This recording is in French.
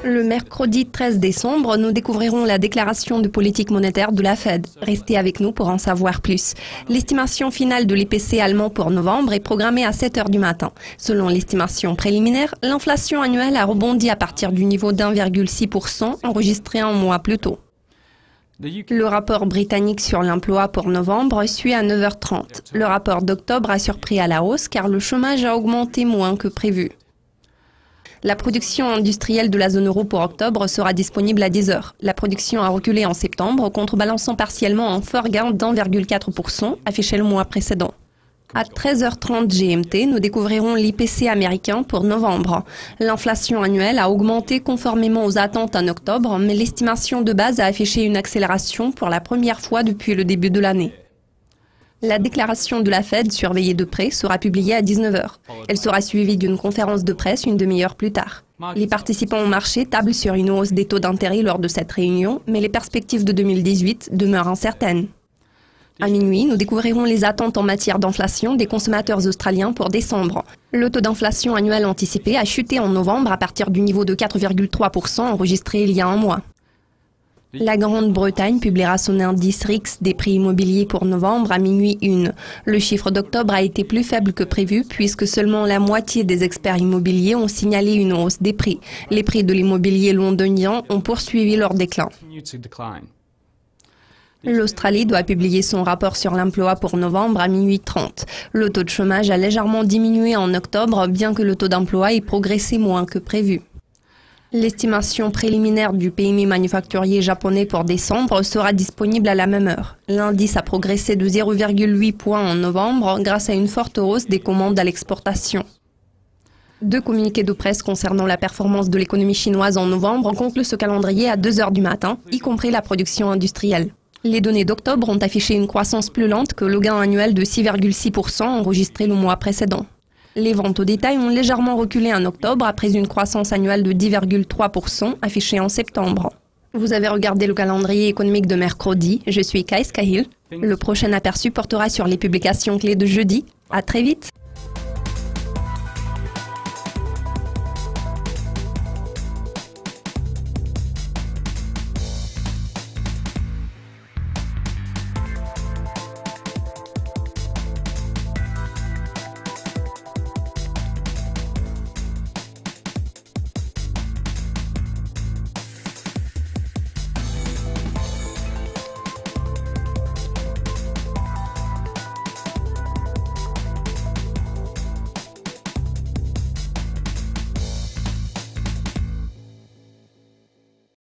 Le mercredi 13 décembre, nous découvrirons la déclaration de politique monétaire de la Fed. Restez avec nous pour en savoir plus. L'estimation finale de l'IPC allemand pour novembre est programmée à 7 h du matin. Selon l'estimation préliminaire, l'inflation annuelle a rebondi à partir du niveau d'1,6% enregistré un mois plus tôt. Le rapport britannique sur l'emploi pour novembre suit à 9 h 30. Le rapport d'octobre a surpris à la hausse car le chômage a augmenté moins que prévu. La production industrielle de la zone euro pour octobre sera disponible à 10 h. La production a reculé en septembre, contrebalançant partiellement un fort gain d'1,4% affiché le mois précédent. À 13 h 30 GMT, nous découvrirons l'IPC américain pour novembre. L'inflation annuelle a augmenté conformément aux attentes en octobre, mais l'estimation de base a affiché une accélération pour la première fois depuis le début de l'année. La déclaration de la Fed, surveillée de près, sera publiée à 19 h. Elle sera suivie d'une conférence de presse une demi-heure plus tard. Les participants au marché tablent sur une hausse des taux d'intérêt lors de cette réunion, mais les perspectives de 2018 demeurent incertaines. À minuit, nous découvrirons les attentes en matière d'inflation des consommateurs australiens pour décembre. Le taux d'inflation annuel anticipé a chuté en novembre à partir du niveau de 4,3% enregistré il y a un mois. La Grande-Bretagne publiera son indice RICS des prix immobiliers pour novembre à minuit 1. Le chiffre d'octobre a été plus faible que prévu puisque seulement la moitié des experts immobiliers ont signalé une hausse des prix. Les prix de l'immobilier londonien ont poursuivi leur déclin. L'Australie doit publier son rapport sur l'emploi pour novembre à minuit 30. Le taux de chômage a légèrement diminué en octobre, bien que le taux d'emploi ait progressé moins que prévu. L'estimation préliminaire du PMI manufacturier japonais pour décembre sera disponible à la même heure. L'indice a progressé de 0,8 points en novembre grâce à une forte hausse des commandes à l'exportation. Deux communiqués de presse concernant la performance de l'économie chinoise en novembre concluent ce calendrier à 2 h du matin, y compris la production industrielle. Les données d'octobre ont affiché une croissance plus lente que le gain annuel de 6,6% enregistré le mois précédent. Les ventes au détail ont légèrement reculé en octobre après une croissance annuelle de 10,3% affichée en septembre. Vous avez regardé le calendrier économique de mercredi. Je suis Kais Kahil. Le prochain aperçu portera sur les publications clés de jeudi. À très vite.